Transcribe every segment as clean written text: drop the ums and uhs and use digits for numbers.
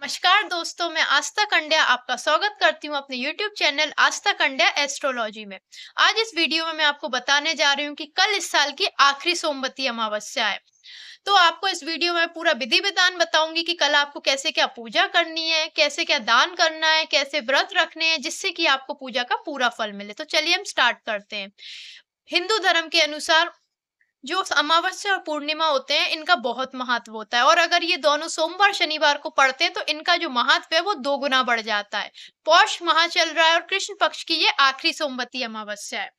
नमस्कार दोस्तों, मैं आस्था कंड्या आपका स्वागत करती हूँ अपने YouTube चैनल आस्था कंड्या एस्ट्रोलॉजी में। आज इस वीडियो में मैं आपको बताने जा रही हूँ कि कल इस साल की आखिरी सोमवती अमावस्या है। तो आपको इस वीडियो में पूरा विधि विधान बताऊंगी कि कल आपको कैसे क्या पूजा करनी है, कैसे क्या दान करना है, कैसे व्रत रखने हैं, जिससे कि आपको पूजा का पूरा फल मिले। तो चलिए हम स्टार्ट करते हैं। हिंदू धर्म के अनुसार जो अमावस्या और पूर्णिमा होते हैं, इनका बहुत महत्व होता है और अगर ये दोनों सोमवार शनिवार को पड़ते हैं तो इनका जो महत्व है वो 2 गुना बढ़ जाता है। पौष माह चल रहा है और कृष्ण पक्ष की ये आखिरी सोमवती अमावस्या है।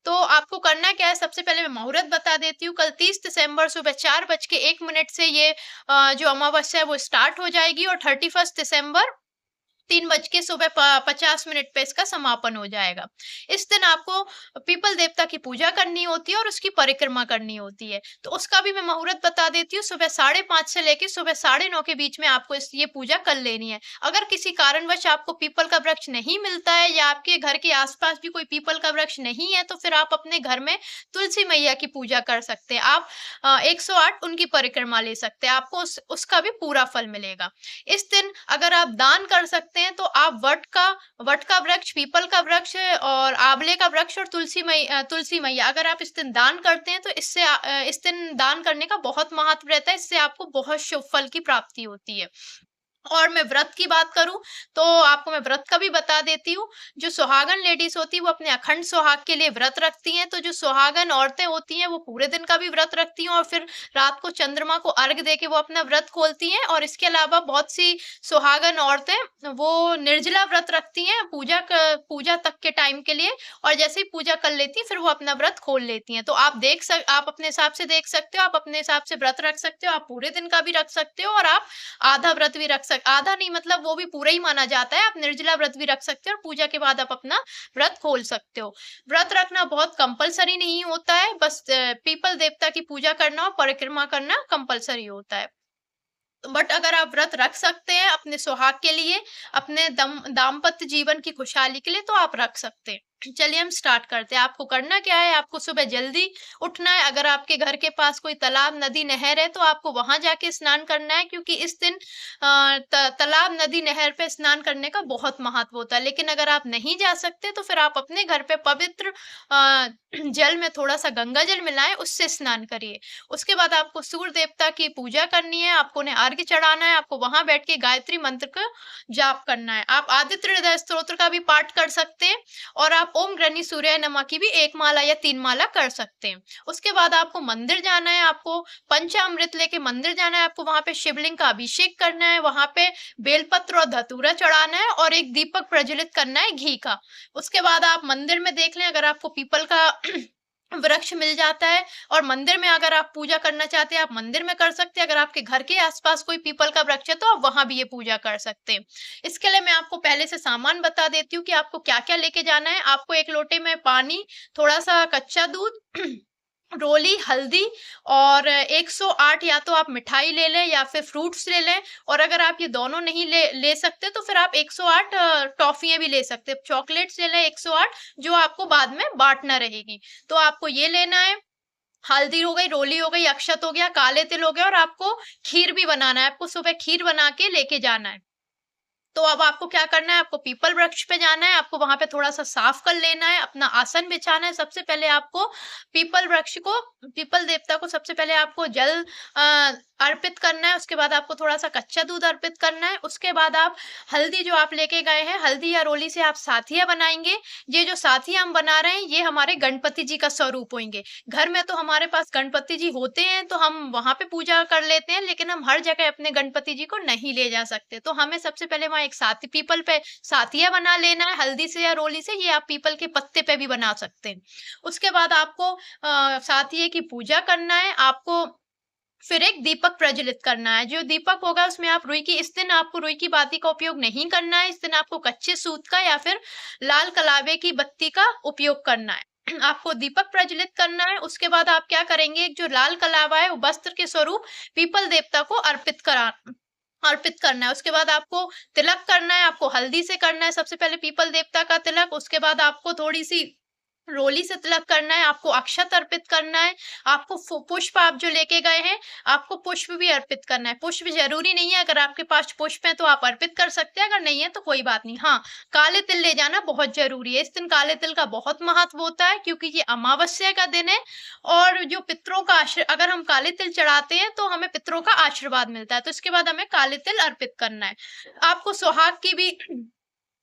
तो आपको करना क्या है, सबसे पहले मैं मुहूर्त बता देती हूँ। कल 30 दिसंबर सुबह 4:01 से ये जो अमावस्या है वो स्टार्ट हो जाएगी और 31 दिसंबर 3 बज के सुबह 50 मिनट पे इसका समापन हो जाएगा। इस दिन आपको पीपल देवता की पूजा करनी होती है और उसकी परिक्रमा करनी होती है। तो उसका भी मैं मुहूर्त बता देती हूँ। सुबह 5:30 से लेके सुबह 9:30 के बीच में आपको ये पूजा कर लेनी है। अगर किसी कारणवश आपको पीपल का वृक्ष नहीं मिलता है या आपके घर के आसपास भी कोई पीपल का वृक्ष नहीं है, तो फिर आप अपने घर में तुलसी मैया की पूजा कर सकते हैं। आप 108 उनकी परिक्रमा ले सकते हैं। आपको उसका भी पूरा फल मिलेगा। इस दिन अगर आप दान कर सकते हैं तो आप वट का वृक्ष, पीपल का वृक्ष और आंवले का वृक्ष और तुलसी मैया अगर आप इस दिन दान करते हैं तो इस दिन दान करने का बहुत महत्व रहता है। इससे आपको बहुत शुभ फल की प्राप्ति होती है। और मैं व्रत की बात करूँ तो आपको मैं व्रत का भी बता देती हूँ। जो सुहागन लेडीज़ होती है वो अपने अखंड सुहाग के लिए व्रत रखती हैं। तो जो सुहागन औरतें होती हैं वो पूरे दिन का भी व्रत रखती हैं और फिर रात को चंद्रमा को अर्घ देके वो अपना व्रत खोलती हैं। और इसके अलावा बहुत सी सुहागन औरतें वो निर्जला व्रत रखती हैं पूजा तक के टाइम के लिए, और जैसे ही पूजा कर लेती हैं फिर वो अपना व्रत खोल लेती हैं। तो आप अपने हिसाब से देख सकते हो, आप अपने हिसाब से व्रत रख सकते हो। आप पूरे दिन का भी रख सकते हो और आप आधा व्रत भी आधा नहीं, मतलब वो भी पूरा ही माना जाता है। आप निर्जला व्रत भी रख सकते हो और पूजा के बाद आप अपना व्रत खोल सकते हो। व्रत रखना बहुत कंपलसरी नहीं होता है, बस पीपल देवता की पूजा करना और परिक्रमा करना कंपलसरी होता है। बट अगर आप व्रत रख सकते हैं अपने सुहाग के लिए, अपने दाम्पत्य जीवन की खुशहाली के लिए, तो आप रख सकते हैं। चलिए हम स्टार्ट करते हैं। आपको करना क्या है, आपको सुबह जल्दी उठना है। अगर आपके घर के पास कोई तालाब, नदी, नहर है तो आपको वहां जाके स्नान करना है, क्योंकि इस दिन तालाब, नदी, नहर पे स्नान करने का बहुत महत्व होता है। लेकिन अगर आप नहीं जा सकते तो फिर आप अपने घर पे पवित्र जल में थोड़ा सा गंगा जल मिलाएं, उससे स्नान करिए। उसके बाद आपको सूर्य देवता की पूजा करनी है, आपको उन्हें अर्घ्य चढ़ाना है, आपको वहां बैठ के गायत्री मंत्र का जाप करना है। आप आदित्य हृदय स्तोत्र का भी पाठ कर सकते हैं और आप ओम ग्रणी सूर्य नमः की भी 1 माला या 3 माला कर सकते हैं। उसके बाद आपको मंदिर जाना है, आपको पंचामृत लेके मंदिर जाना है, आपको वहां पे शिवलिंग का अभिषेक करना है, वहां पे बेलपत्र और धतूरा चढ़ाना है और एक दीपक प्रज्वलित करना है घी का। उसके बाद आप मंदिर में देख लें, अगर आपको पीपल का वृक्ष मिल जाता है और मंदिर में अगर आप पूजा करना चाहते हैं आप मंदिर में कर सकते हैं। अगर आपके घर के आसपास कोई पीपल का वृक्ष है तो आप वहां भी ये पूजा कर सकते हैं। इसके लिए मैं आपको पहले से सामान बता देती हूँ कि आपको क्या क्या लेके जाना है। आपको एक लोटे में पानी, थोड़ा सा कच्चा दूध, रोली, हल्दी और 108 या तो आप मिठाई ले लें या फिर फ्रूट्स ले लें। और अगर आप ये दोनों नहीं ले सकते तो फिर आप 108 टॉफियां भी ले सकते हैं। चॉकलेट्स ले लें 108, जो आपको बाद में बांटना रहेगी। तो आपको ये लेना है। हल्दी हो गई, रोली हो गई, अक्षत हो गया, काले तिल हो गया और आपको खीर भी बनाना है। आपको सुबह खीर बना के लेके जाना है। तो अब आपको क्या करना है, आपको पीपल वृक्ष पे जाना है, आपको वहां पे थोड़ा सा साफ कर लेना है, अपना आसन बिछाना है। सबसे पहले आपको पीपल देवता को सबसे पहले आपको जल अर्पित करना है। उसके बाद आपको थोड़ा सा कच्चा दूध अर्पित करना है। उसके बाद आप हल्दी जो आप लेके गए हैं, हल्दी या रोली से आप साथिया बनाएंगे। ये जो साथिया हम बना रहे हैं ये हमारे गणपति जी का स्वरूप होंगे। घर में तो हमारे पास गणपति जी होते हैं तो हम वहां पे पूजा कर लेते हैं, लेकिन हम हर जगह अपने गणपति जी को नहीं ले जा सकते। तो हमें सबसे पहले वहां एक पीपल पे साथिया बना लेना है, हल्दी से या रोली से। ये आप पीपल के पत्ते पे भी बना सकते हैं। उसके बाद आपको साथिये की पूजा करना है। आपको फिर एक दीपक प्रज्वलित करना है। जो दीपक होगा उसमें आप इस दिन आपको रुई की बाती का उपयोग नहीं करना है। इस दिन आपको कच्चे सूत का या फिर लाल कलावे की बत्ती का उपयोग करना है। आपको दीपक प्रज्वलित करना है। उसके बाद आप क्या करेंगे, एक जो लाल कलावा है वो वस्त्र के स्वरूप पीपल देवता को अर्पित करना है। उसके बाद आपको तिलक करना है। आपको हल्दी से करना है सबसे पहले पीपल देवता का तिलक। उसके बाद आपको थोड़ी सी रोली से तिलक करना है, आपको अक्षत अर्पित करना है, आपको पुष्प आप जो लेके गए हैं, आपको पुष्प भी अर्पित करना है। पुष्प ज़रूरी नहीं है, अगर आपके पास पुष्प है तो आप अर्पित कर सकते हैं, अगर नहीं है तो कोई बात नहीं। हाँ, काले तिल ले जाना बहुत ज़रूरी है। इस दिन काले तिल का बहुत महत्व होता है क्योंकि ये अमावस्या का दिन है और जो पितरों का अगर हम काले तिल चढ़ाते हैं तो हमें पितरों का आशीर्वाद मिलता है। तो इसके बाद हमें काले तिल अर्पित करना है। आपको सुहाग की भी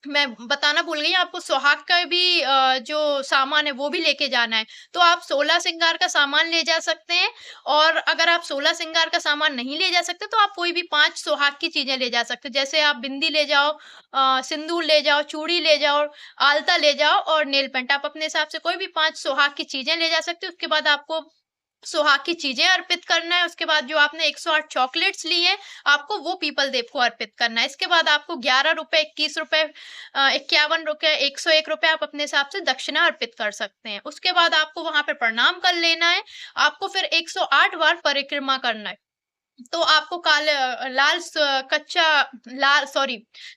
मैं बताना भूल गई, आपको सुहाग का भी जो सामान है वो भी लेके जाना है। तो आप 16 श्रृंगार का सामान ले जा सकते हैं और अगर आप 16 श्रृंगार का सामान नहीं ले जा सकते तो आप कोई भी 5 सुहाग की चीज़ें ले जा सकते हैं। जैसे आप बिंदी ले जाओ, सिंदूर ले जाओ, चूड़ी ले जाओ, आलता ले जाओ और नेल पेंट। आप अपने हिसाब से कोई भी 5 सुहाग की चीज़ें ले जा सकते हो। उसके बाद आपको सुहाग की चीज़ें अर्पित करना है, उसके बाद जो आपने 108 चॉकलेट्स ली हैं, आपको वो पीपल देव को अर्पित करना है। इसके बाद आपको ₹11, ₹21 ₹51, ₹101 आप अपने हिसाब से दक्षिणा अर्पित कर सकते हैं। उसके बाद आपको वहाँ पे प्रणाम कर लेना है, आपको फिर 108 बार परिक्रमा करना है। तो आपको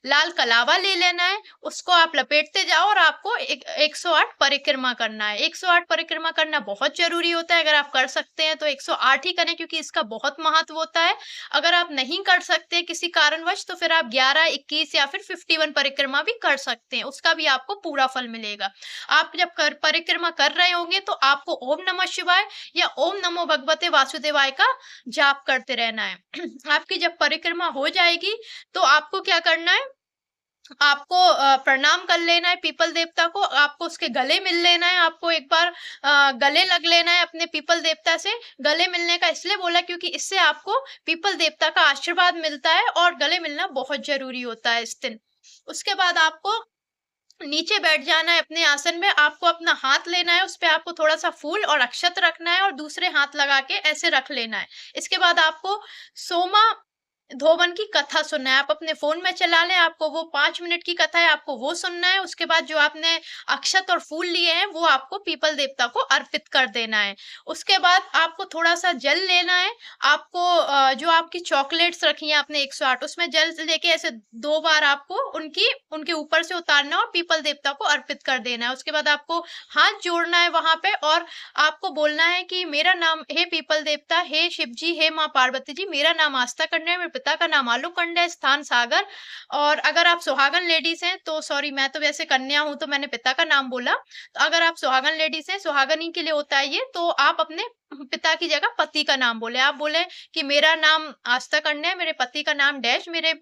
लाल कलावा ले लेना है, उसको आप लपेटते जाओ और आपको 108 परिक्रमा करना है। 108 परिक्रमा करना बहुत ज़रूरी होता है, अगर आप कर सकते हैं तो 108 ही करें क्योंकि इसका बहुत महत्व होता है। अगर आप नहीं कर सकते किसी कारणवश तो फिर आप 11, 21 या फिर 51 परिक्रमा भी कर सकते हैं, उसका भी आपको पूरा फल मिलेगा। आप जब परिक्रमा कर रहे होंगे तो आपको ओम नमः शिवाय या ओम नमो भगवते वासुदेवाय का जाप करते रहना है। आपकी जब परिक्रमा हो जाएगी तो आपको क्या करना है, आपको प्रणाम कर लेना है पीपल देवता को, आपको उसके गले मिल लेना है, आपको एक बार गले लग लेना है अपने पीपल देवता से। गले मिलने का इसलिए बोला क्योंकि इससे आपको पीपल देवता का आशीर्वाद मिलता है और गले मिलना बहुत ज़रूरी होता है इस दिन। उसके बाद आपको नीचे बैठ जाना है अपने आसन में, आपको अपना हाथ लेना है, उसपे आपको थोड़ा-सा फूल और अक्षत रखना है और दूसरे हाथ लगा के ऐसे रख लेना है। इसके बाद आपको सोमा धोवन की कथा सुनना है, आप अपने फ़ोन में चला लें, आपको वो 5 मिनट की कथा है, आपको वो सुनना है। उसके बाद जो आपने अक्षत और फूल लिए हैं, वो आपको पीपल देवता को अर्पित कर देना है। उसके बाद आपको थोड़ा-सा जल लेना है, आपको जो आपकी चॉकलेट्स रखी हैं आपने 108 उसमें जल लेके ऐसे 2 बार आपको उनके ऊपर से उतारना और पीपल देवता को अर्पित कर देना है। उसके बाद आपको हाथ जोड़ना है वहाँ पे और आपको बोलना है कि मेरा नाम हे पीपल देवता, हे शिव जी, हे माँ पार्वती जी, मेरा नाम आस्था कंडा है, मेरे पिता का नाम आलू कंडा है, स्थान सागर। और अगर आप सुहागन लेडीज़ हैं तो सॉरी मैं तो वैसे कन्या हूँ तो मैंने पिता का नाम बोला। तो अगर आप सुहागन लेडीज़ हैं, सुहागन के लिए होता है ये, तो आप अपने पिता की जगह पति का नाम बोले। आप बोले कि मेरा नाम आस्था कंडा है, मेरे पति का नाम डैश, मेरे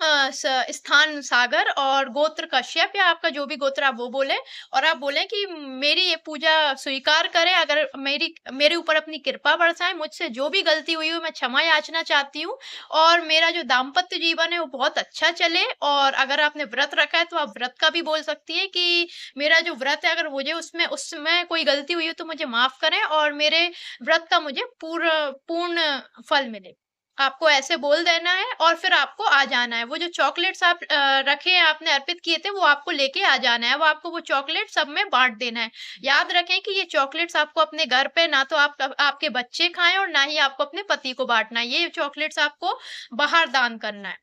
स्थान सागर और गोत्र कश्यप या आपका जो भी गोत्र आप वो बोले और आप बोले कि मेरी ये पूजा स्वीकार करें, अगर मेरे ऊपर अपनी कृपा बरसाएं, मुझसे जो भी गलती हुई हो मैं क्षमा याचना चाहती हूँ और मेरा जो दाम्पत्य जीवन है वो बहुत अच्छा चले। और अगर आपने व्रत रखा है तो आप व्रत का भी बोल सकती है कि मेरा जो व्रत है अगर मुझे उसमें कोई गलती हुई हो तो मुझे माफ करें और मेरे व्रत का मुझे पूर्ण फल मिले। आपको ऐसे बोल देना है और फिर आपको आ जाना है। वो जो चॉकलेट्स आप रखे हैं, आपने अर्पित किए थे, वो आपको लेके आ जाना है। वो आपको वो चॉकलेट सब में बाँट देना है। याद रखें कि ये चॉकलेट्स आपको अपने घर पे ना तो आपके बच्चे खाएँ और ना ही आपको अपने पति को बाँटना है। ये चॉकलेट्स आपको बाहर दान करना है।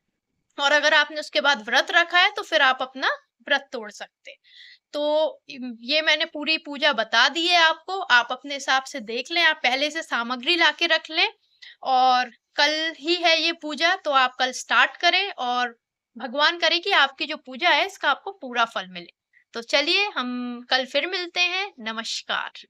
और अगर आपने उसके बाद व्रत रखा है, तो फिर आप अपना व्रत तोड़ सकते हैं। तो ये मैंने पूरी पूजा बता दी है आपको। आप अपने हिसाब से देख लें, आप पहले से सामग्री ला के रख लें और कल ही है ये पूजा तो आप कल स्टार्ट करें और भगवान करे कि आपकी जो पूजा है इसका आपको पूरा फल मिले। तो चलिए हम कल फिर मिलते हैं। नमस्कार।